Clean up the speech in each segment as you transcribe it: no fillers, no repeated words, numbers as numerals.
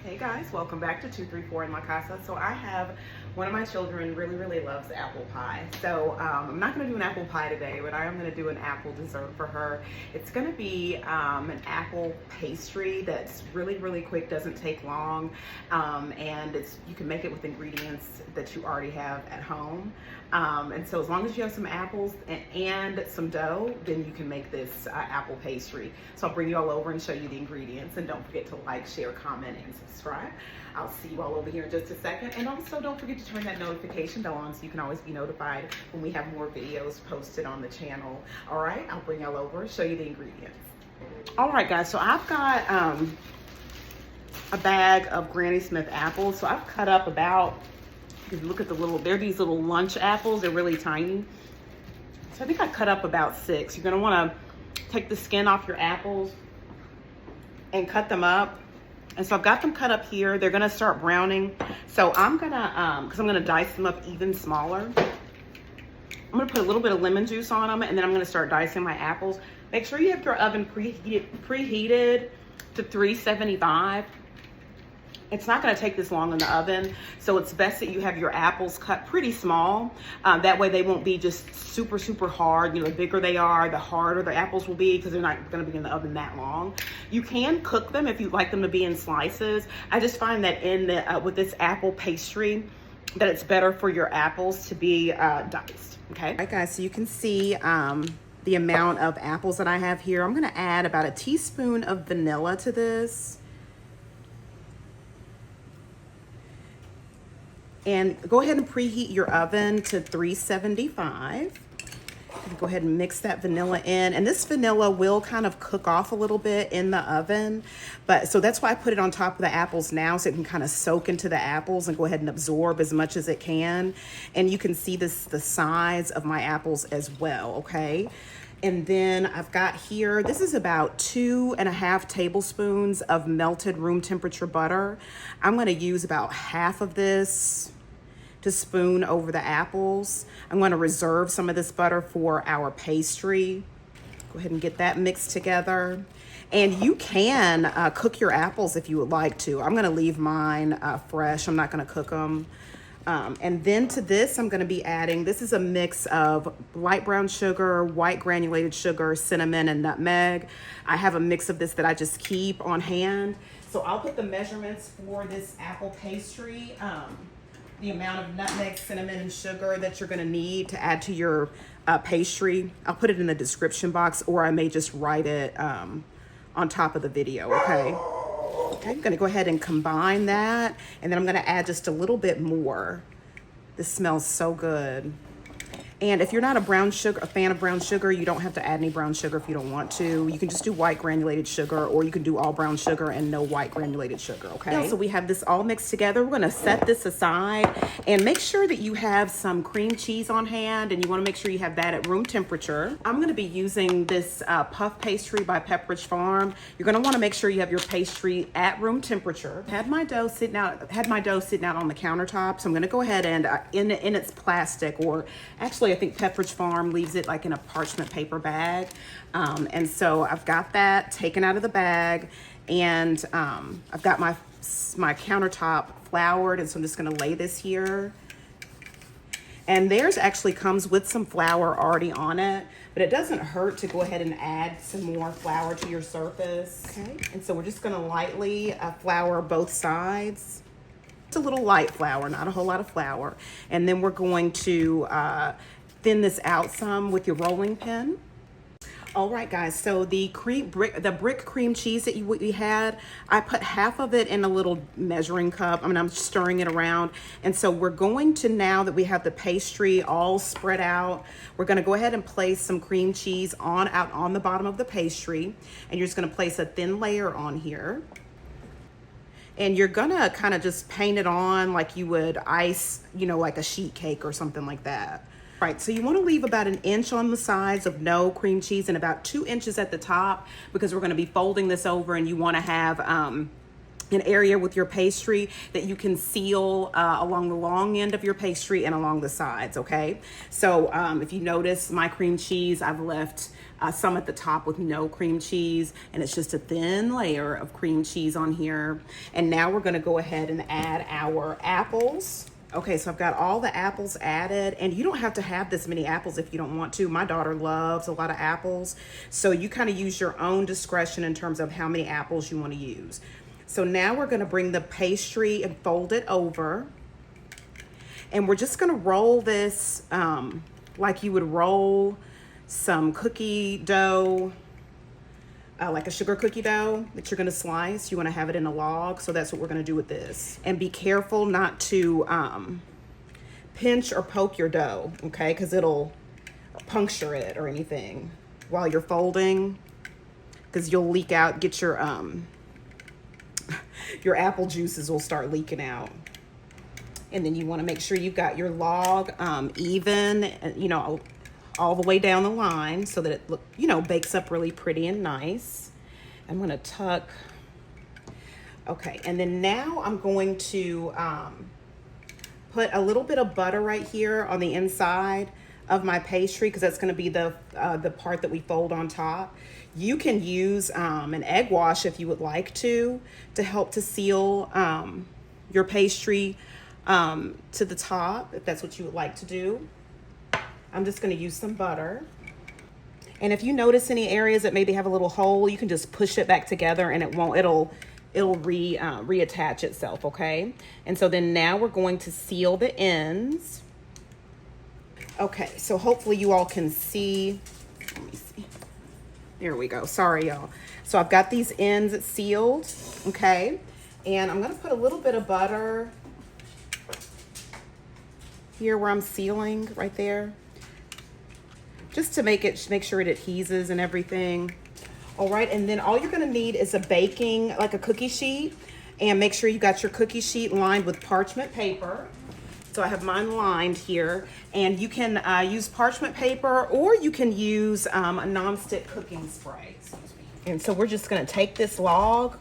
Hey guys, welcome back to 234 in my Casa. So I have one of my children really loves apple pie. So I'm not going to do an apple pie today, but I am going to do an apple dessert for her. It's going to be an apple pastry that's really quick, doesn't take long, and you can make it with ingredients that you already have at home. And so as long as you have some apples and some dough, then you can make this apple pastry. So I'll bring you all over and show you the ingredients, and don't forget to like, share, comment, and subscribe. I'll see you all over here in just a second. And also don't forget to turn that notification bell on so you can always be notified when we have more videos posted on the channel. All right, I'll bring y'all over, show you the ingredients. All right guys, so I've got a bag of Granny Smith apples. So I've cut up about, if you look at they're these little lunch apples. They're really tiny. So I think I cut up about 6. You're gonna wanna take the skin off your apples and cut them up. And so I've got them cut up here. They're gonna start browning. So I'm gonna, because I'm gonna dice them up even smaller. I'm gonna put a little bit of lemon juice on them, and then I'm gonna start dicing my apples. Make sure you have your oven preheated to 375. It's not gonna take this long in the oven, so it's best that you have your apples cut pretty small. That way they won't be just super hard. You know, the bigger they are, the harder the apples will be, because they're not gonna be in the oven that long. You can cook them if you like them to be in slices. I just find that with this apple pastry, that it's better for your apples to be diced, okay? All right guys, so you can see the amount of apples that I have here. I'm gonna add about a teaspoon of vanilla to this. And go ahead and preheat your oven to 375. Go ahead and mix that vanilla in. And this vanilla will kind of cook off a little bit in the oven. So that's why I put it on top of the apples now, so it can kind of soak into the apples and go ahead and absorb as much as it can. And you can see the size of my apples as well, okay? And then I've got here, this is about 2.5 tablespoons of melted room temperature butter. I'm gonna use about half of this to spoon over the apples. I'm gonna reserve some of this butter for our pastry. Go ahead and get that mixed together. And you can cook your apples if you would like to. I'm gonna leave mine fresh. I'm not gonna cook them. And then to this, I'm gonna be adding, this is a mix of light brown sugar, white granulated sugar, cinnamon, and nutmeg. I have a mix of this that I just keep on hand. So I'll put the measurements for this apple pastry, the amount of nutmeg, cinnamon, and sugar that you're gonna need to add to your pastry. I'll put it in the description box, or I may just write it on top of the video, okay? Okay, I'm gonna go ahead and combine that, and then I'm gonna add just a little bit more. This smells so good. And if you're not a fan of brown sugar, you don't have to add any brown sugar if you don't want to. You can just do white granulated sugar, or you can do all brown sugar and no white granulated sugar, okay? So we have this all mixed together. We're gonna set this aside, and make sure that you have some cream cheese on hand, and you wanna make sure you have that at room temperature. I'm gonna be using this Puff Pastry by Pepperidge Farm. You're gonna wanna make sure you have your pastry at room temperature. Had my dough sitting out on the countertop, so I'm gonna go ahead and in its plastic, or actually I think Pepperidge Farm leaves it like in a parchment paper bag. And so I've got that taken out of the bag, and I've got my countertop floured, and so I'm just gonna lay this here. And theirs actually comes with some flour already on it, but it doesn't hurt to go ahead and add some more flour to your surface. Okay, and so we're just gonna lightly flour both sides. It's a little light flour, not a whole lot of flour. And then we're going to thin this out some with your rolling pin. All right, guys, so the brick cream cheese that we had, I put half of it in a little measuring cup. I mean, I'm stirring it around. And so we're going to, now that we have the pastry all spread out, we're gonna go ahead and place some cream cheese out on the bottom of the pastry. And you're just gonna place a thin layer on here. And you're gonna kind of just paint it on like you would ice, you know, like a sheet cake or something like that. Right, so you want to leave about 1 inch on the sides of no cream cheese and about 2 inches at the top, because we're going to be folding this over, and you want to have an area with your pastry that you can seal along the long end of your pastry and along the sides, okay? So if you notice my cream cheese, I've left some at the top with no cream cheese, and it's just a thin layer of cream cheese on here. And now we're gonna go ahead and add our apples. Okay, so I've got all the apples added, and you don't have to have this many apples if you don't want to. My daughter loves a lot of apples, so you kind of use your own discretion in terms of how many apples you want to use. So now we're gonna bring the pastry and fold it over, and we're just gonna roll this like you would roll some cookie dough, like a sugar cookie dough that you're gonna slice. You wanna have it in a log, so that's what we're gonna do with this. And be careful not to pinch or poke your dough, okay? Because it'll puncture it or anything while you're folding, because you'll leak out, get your apple juices will start leaking out. And then you wanna make sure you've got your log even, you know, all the way down the line so that it bakes up really pretty and nice. I'm gonna tuck. Okay, and then now I'm going to put a little bit of butter right here on the inside of my pastry, because that's gonna be the part that we fold on top. You can use an egg wash if you would like to help to seal your pastry to the top, if that's what you would like to do. I'm just gonna use some butter. And if you notice any areas that maybe have a little hole, you can just push it back together and it'll reattach itself, okay? And so then now we're going to seal the ends. Okay, so hopefully you all can see. Let me see. There we go, sorry y'all. So I've got these ends sealed, okay? And I'm gonna put a little bit of butter here where I'm sealing, right there, just to make sure it adheses and everything. All right, and then all you're gonna need is a baking, like a cookie sheet, and make sure you got your cookie sheet lined with parchment paper. So I have mine lined here, and you can use parchment paper, or you can use a nonstick cooking spray. And so we're just gonna take this log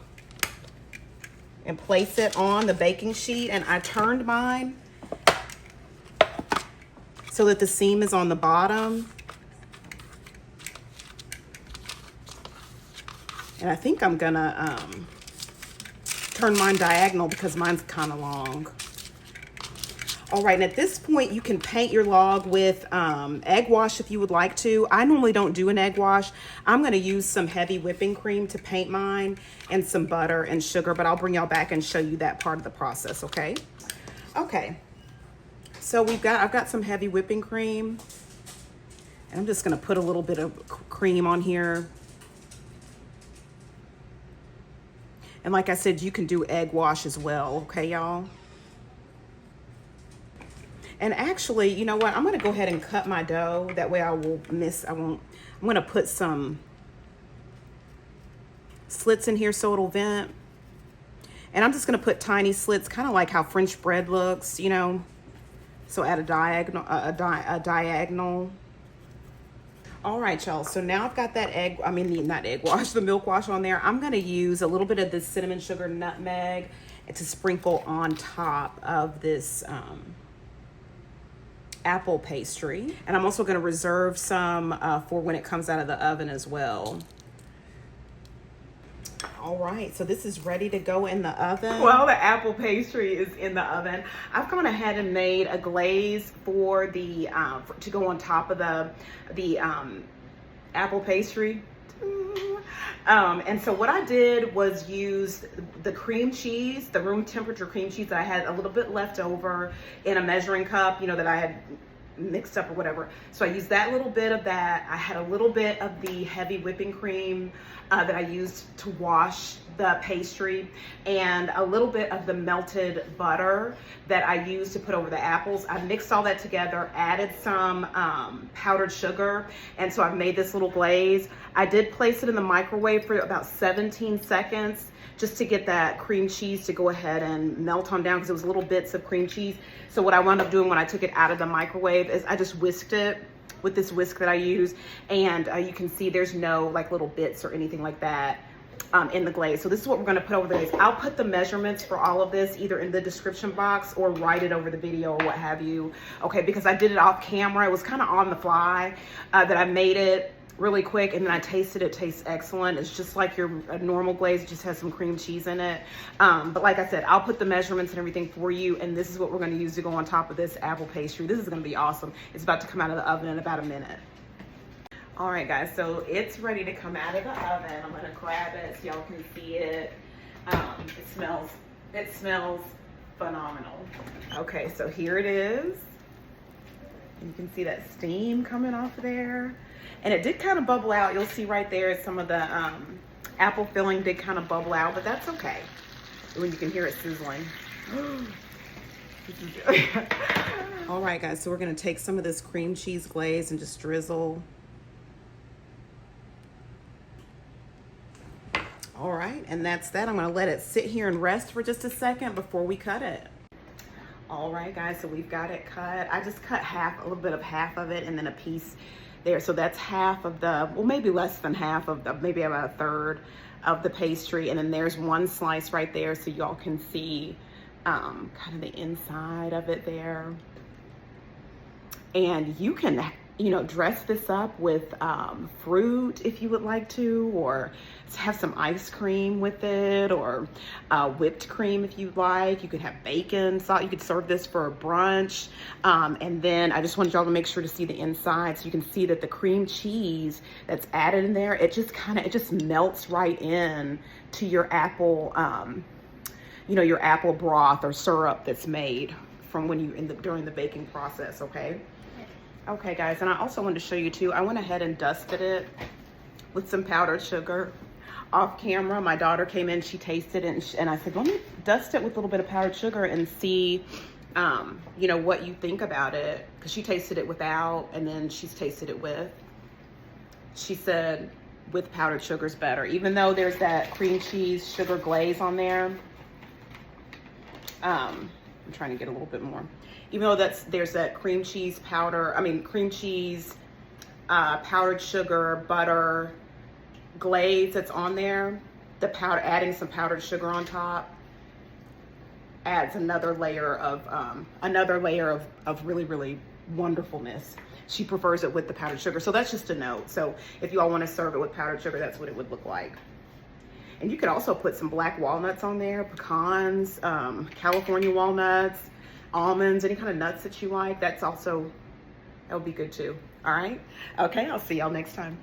and place it on the baking sheet, and I turned mine so that the seam is on the bottom. And I think I'm gonna turn mine diagonal because mine's kind of long. All right, and at this point you can paint your log with egg wash if you would like to. I normally don't do an egg wash. I'm gonna use some heavy whipping cream to paint mine, and some butter and sugar, but I'll bring y'all back and show you that part of the process, okay? Okay, so I've got some heavy whipping cream, and I'm just gonna put a little bit of cream on here. And like I said, you can do egg wash as well, okay, y'all? And actually, you know what? I'm gonna go ahead and cut my dough. That way I'm gonna put some slits in here so it'll vent. And I'm just gonna put tiny slits, kind of like how French bread looks, you know? So at a diagonal. All right, y'all, so now I've got that not egg wash, the milk wash on there. I'm gonna use a little bit of this cinnamon sugar nutmeg to sprinkle on top of this apple pastry. And I'm also gonna reserve some for when it comes out of the oven as well. All right, so this is ready to go in the oven. Well, the apple pastry is in the oven. I've gone ahead and made a glaze for the to go on top of the apple pastry. And so what I did was use the cream cheese, the room temperature cream cheese that I had a little bit left over in a measuring cup, you know, that I had mixed up or whatever. So I used that little bit of that. I had a little bit of the heavy whipping cream that I used to wash the pastry, and a little bit of the melted butter that I used to put over the apples. I mixed all that together, added some powdered sugar, and so I've made this little glaze. I did place it in the microwave for about 17 seconds just to get that cream cheese to go ahead and melt on down, because it was little bits of cream cheese. So what I wound up doing when I took it out of the microwave is I just whisked it with this whisk that I use, and you can see there's no like little bits or anything like that. in the glaze. So this is what we're gonna put over the glaze. I'll put the measurements for all of this either in the description box or write it over the video or what have you. Okay, because I did it off camera. It was kind of on the fly that I made it really quick, and then I tasted it. It tastes excellent. It's just like your normal glaze, it just has some cream cheese in it. But like I said, I'll put the measurements and everything for you, and this is what we're gonna use to go on top of this apple pastry. This is gonna be awesome. It's about to come out of the oven in about a minute. All right, guys, so it's ready to come out of the oven. I'm gonna grab it so y'all can see it. It smells phenomenal. Okay, so here it is. You can see that steam coming off there. And it did kind of bubble out. You'll see right there some of the apple filling did kind of bubble out, but that's okay. When you can hear it sizzling. All right, guys, so we're gonna take some of this cream cheese glaze and just drizzle. All right, and that's that. I'm gonna let it sit here and rest for just a second before we cut it. All right, guys, so we've got it cut. I just cut a little bit of half of it and then a piece there. So that's half of the, well, maybe less than half of the, maybe about a third of the pastry. And then there's one slice right there so y'all can see kind of the inside of it there. And you can, you know, dress this up with fruit if you would like to, or have some ice cream with it, or whipped cream if you'd like. You could have bacon, salt. You could serve this for a brunch. And then I just wanted y'all to make sure to see the inside so you can see that the cream cheese that's added in there, it just melts right in to your apple, you know, your apple broth or syrup that's made from when you during the baking process. Okay. Okay, guys, and I also wanted to show you too, I went ahead and dusted it with some powdered sugar off camera. My daughter came in, she tasted it, and I said, let me dust it with a little bit of powdered sugar and see, you know, what you think about it. Because she tasted it without, and then she's tasted it with. She said with powdered sugar is better, even though there's that cream cheese sugar glaze on there. I'm trying to get a little bit more. Even though there's that cream cheese powder, cream cheese, powdered sugar, butter, glaze that's on there, adding some powdered sugar on top adds another layer of really, really wonderfulness. She prefers it with the powdered sugar. So that's just a note. So if you all want to serve it with powdered sugar, that's what it would look like. And you could also put some black walnuts on there, pecans, California walnuts, almonds, any kind of nuts that you like. That would be good too. All right. Okay. I'll see y'all next time.